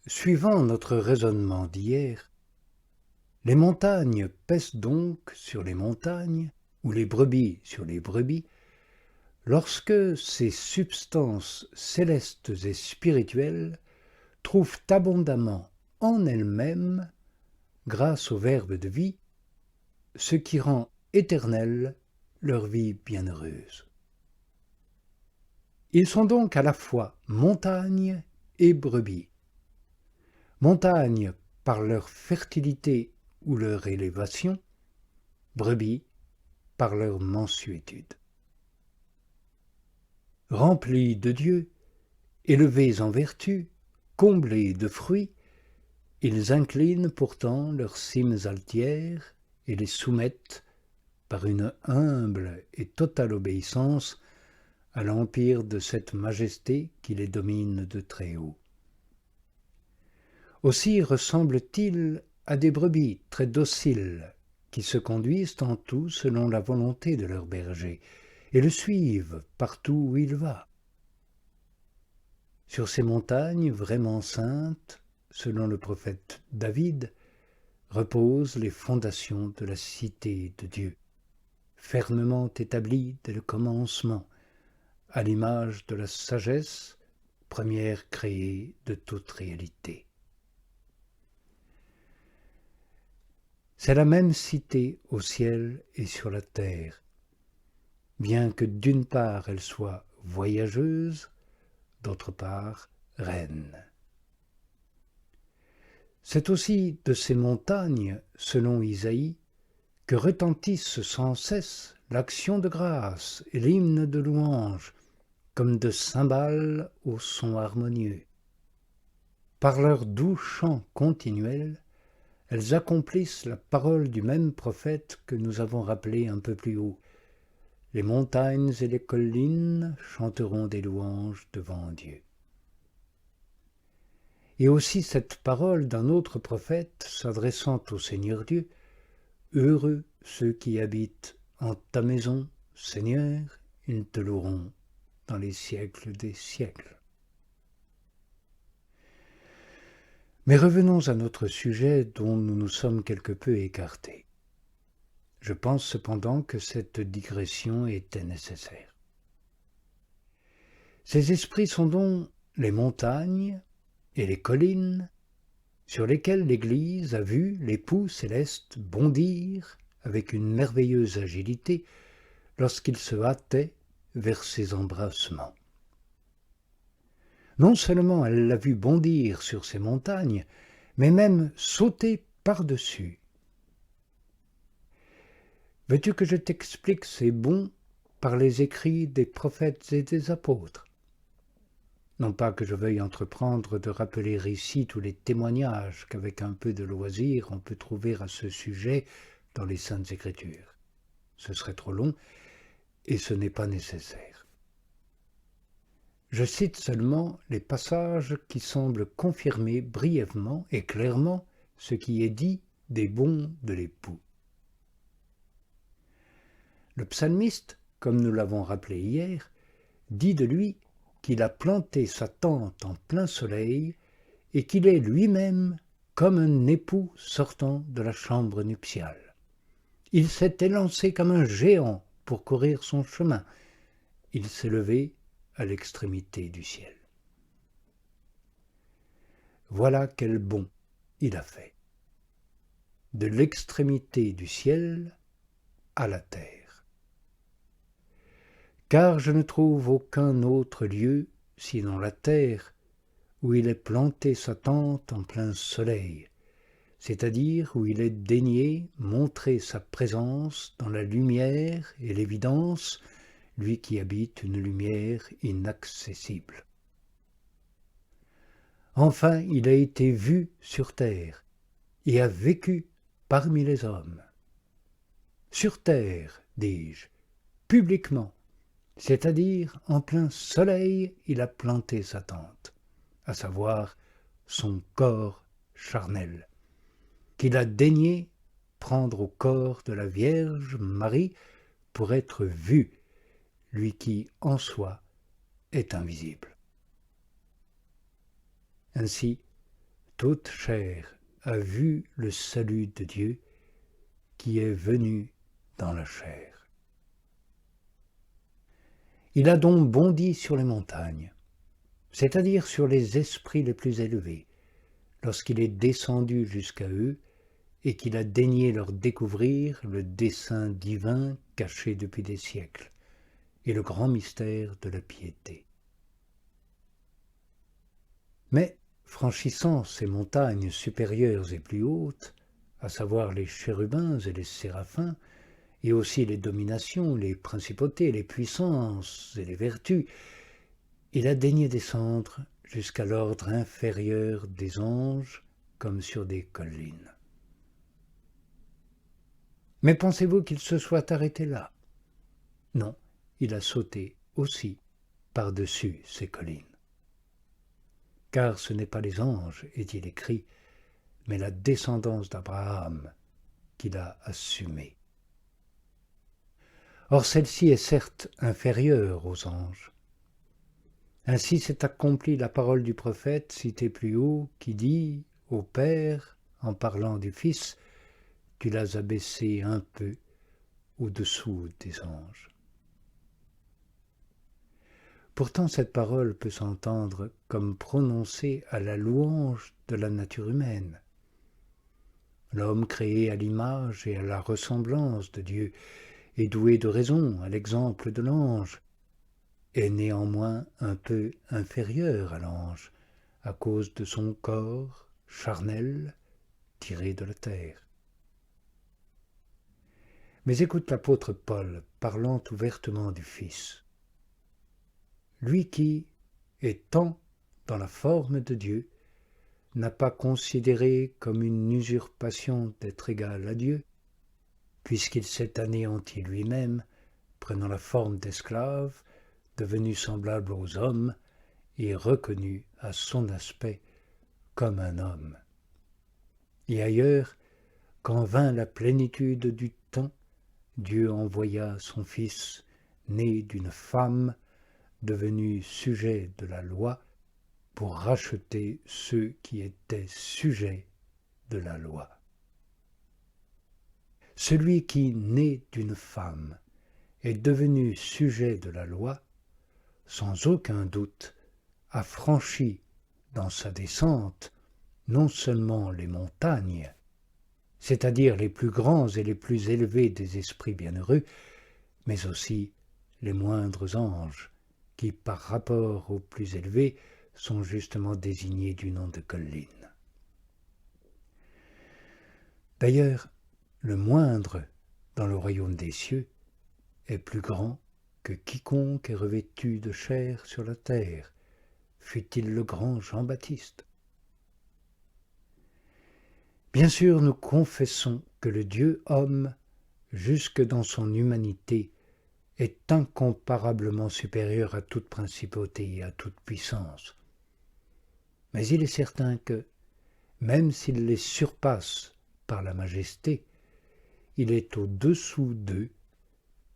Suivant notre raisonnement d'hier, les montagnes pèsent donc sur les montagnes, ou les brebis sur les brebis, lorsque ces substances célestes et spirituelles trouvent abondamment en elles-mêmes, grâce au Verbe de vie, ce qui rend éternelle leur vie bienheureuse. Ils sont donc à la fois montagnes et brebis. Montagnes par leur fertilité ou leur élévation, brebis par leur mansuétude. Remplis de Dieu, élevés en vertu, comblés de fruits, ils inclinent pourtant leurs cimes altières et les soumettent, par une humble et totale obéissance, à l'empire de cette majesté qui les domine de très haut. Aussi ressemblent-ils à des brebis très dociles, qui se conduisent en tout selon la volonté de leur berger, et le suivent partout où il va. Sur ces montagnes vraiment saintes, selon le prophète David, reposent les fondations de la cité de Dieu, fermement établies dès le commencement, à l'image de la sagesse, première créée de toute réalité. C'est la même cité au ciel et sur la terre, bien que d'une part elle soit voyageuse, d'autre part reine. C'est aussi de ces montagnes, selon Isaïe, que retentissent sans cesse l'action de grâce et l'hymne de louange, comme de cymbales au son harmonieux. Par leur doux chant continuel, elles accomplissent la parole du même prophète que nous avons rappelé un peu plus haut. Les montagnes et les collines chanteront des louanges devant Dieu. Et aussi cette parole d'un autre prophète s'adressant au Seigneur Dieu, « Heureux ceux qui habitent en ta maison, Seigneur, ils te loueront dans les siècles des siècles. » Mais revenons à notre sujet dont nous nous sommes quelque peu écartés. Je pense cependant que cette digression était nécessaire. Ces esprits sont donc les montagnes et les collines sur lesquelles l'Église a vu l'époux céleste bondir avec une merveilleuse agilité lorsqu'il se hâtait vers ses embrassements. Non seulement elle l'a vu bondir sur ces montagnes, mais même sauter par-dessus. Veux-tu que je t'explique ces bonds par les écrits des prophètes et des apôtres? Non pas que je veuille entreprendre de rappeler ici tous les témoignages qu'avec un peu de loisir on peut trouver à ce sujet dans les Saintes Écritures. Ce serait trop long et ce n'est pas nécessaire. Je cite seulement les passages qui semblent confirmer brièvement et clairement ce qui est dit des bons de l'époux. Le psalmiste, comme nous l'avons rappelé hier, dit de lui qu'il a planté sa tente en plein soleil et qu'il est lui-même comme un époux sortant de la chambre nuptiale. Il s'est élancé comme un géant pour courir son chemin. Il s'est levé à l'extrémité du ciel. Voilà quel bond il a fait. De l'extrémité du ciel à la terre. Car je ne trouve aucun autre lieu, sinon la terre, où il ait planté sa tente en plein soleil, c'est-à-dire où il ait daigné montrer sa présence dans la lumière et l'évidence, lui qui habite une lumière inaccessible. Enfin, il a été vu sur terre et a vécu parmi les hommes. Sur terre, dis-je, publiquement, c'est-à-dire en plein soleil, il a planté sa tente, à savoir son corps charnel, qu'il a daigné prendre au corps de la Vierge Marie pour être vu, lui qui, en soi, est invisible. Ainsi, toute chair a vu le salut de Dieu qui est venu dans la chair. Il a donc bondi sur les montagnes, c'est-à-dire sur les esprits les plus élevés, lorsqu'il est descendu jusqu'à eux et qu'il a daigné leur découvrir le dessein divin caché depuis des siècles et le grand mystère de la piété. Mais, franchissant ces montagnes supérieures et plus hautes, à savoir les chérubins et les séraphins, et aussi les dominations, les principautés, les puissances et les vertus, il a daigné descendre jusqu'à l'ordre inférieur des anges, comme sur des collines. Mais pensez-vous qu'il se soit arrêté là? Non, il a sauté aussi par-dessus ces collines. Car ce n'est pas les anges, est-il écrit, mais la descendance d'Abraham qu'il a assumée. Or celle-ci est certes inférieure aux anges. Ainsi s'est accomplie la parole du prophète cité plus haut, qui dit au Père, en parlant du Fils, « Tu l'as abaissé un peu au-dessous des anges. » Pourtant cette parole peut s'entendre comme prononcée à la louange de la nature humaine. L'homme créé à l'image et à la ressemblance de Dieu est doué de raison, à l'exemple de l'ange, est néanmoins un peu inférieur à l'ange, à cause de son corps charnel tiré de la terre. Mais écoute l'apôtre Paul parlant ouvertement du Fils. Lui qui, étant dans la forme de Dieu, n'a pas considéré comme une usurpation d'être égal à Dieu, puisqu'il s'est anéanti lui-même, prenant la forme d'esclave, devenu semblable aux hommes, et reconnu à son aspect comme un homme. Et ailleurs, quand vint la plénitude du temps, Dieu envoya son Fils, né d'une femme, devenu sujet de la loi, pour racheter ceux qui étaient sujets de la loi. Celui qui, né d'une femme, est devenu sujet de la loi, sans aucun doute, a franchi dans sa descente non seulement les montagnes, c'est-à-dire les plus grands et les plus élevés des esprits bienheureux, mais aussi les moindres anges, qui, par rapport aux plus élevés, sont justement désignés du nom de collines. D'ailleurs, le moindre dans le royaume des cieux est plus grand que quiconque est revêtu de chair sur la terre, fût-il le grand Jean-Baptiste. Bien sûr, nous confessons que le Dieu homme, jusque dans son humanité, est incomparablement supérieur à toute principauté et à toute puissance. Mais il est certain que, même s'il les surpasse par la majesté, il est au-dessous d'eux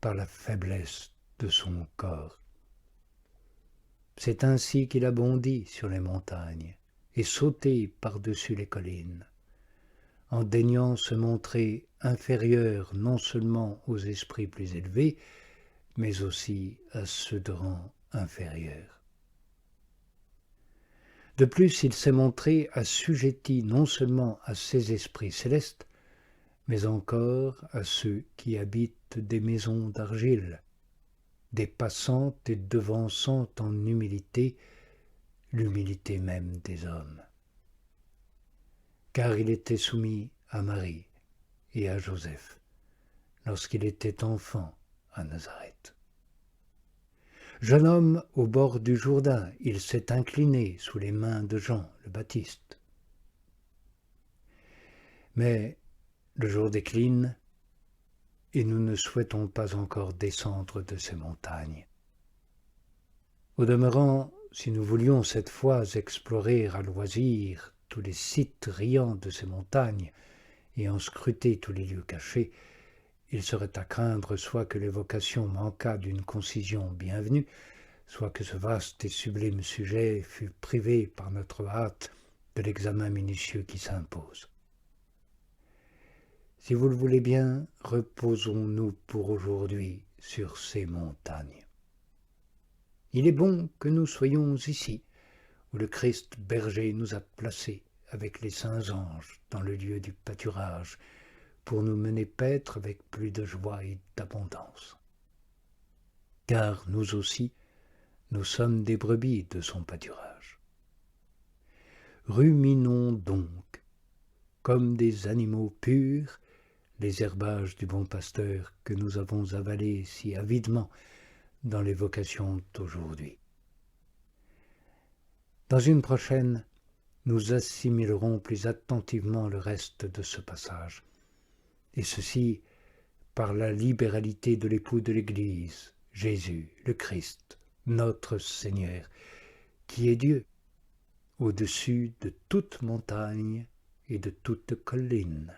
par la faiblesse de son corps. C'est ainsi qu'il a bondi sur les montagnes et sauté par-dessus les collines, en daignant se montrer inférieur non seulement aux esprits plus élevés, mais aussi à ceux de rang inférieur. De plus, il s'est montré assujetti non seulement à ces esprits célestes, mais encore à ceux qui habitent des maisons d'argile, dépassant et devançant en humilité l'humilité même des hommes. Car il était soumis à Marie et à Joseph, lorsqu'il était enfant à Nazareth. Jeune homme au bord du Jourdain, il s'est incliné sous les mains de Jean le Baptiste. Mais le jour décline et nous ne souhaitons pas encore descendre de ces montagnes. Au demeurant, si nous voulions cette fois explorer à loisir tous les sites riants de ces montagnes et en scruter tous les lieux cachés, il serait à craindre soit que l'évocation manquât d'une concision bienvenue, soit que ce vaste et sublime sujet fût privé par notre hâte de l'examen minutieux qui s'impose. Si vous le voulez bien, reposons-nous pour aujourd'hui sur ces montagnes. Il est bon que nous soyons ici, où le Christ berger nous a placés avec les saints anges dans le lieu du pâturage, pour nous mener paître avec plus de joie et d'abondance. Car nous aussi, nous sommes des brebis de son pâturage. Ruminons donc, comme des animaux purs, les herbages du bon pasteur que nous avons avalés si avidement dans les vocations d'aujourd'hui. Dans une prochaine, nous assimilerons plus attentivement le reste de ce passage, et ceci par la libéralité de l'époux de l'Église, Jésus, le Christ, notre Seigneur, qui est Dieu, au-dessus de toute montagne et de toute colline.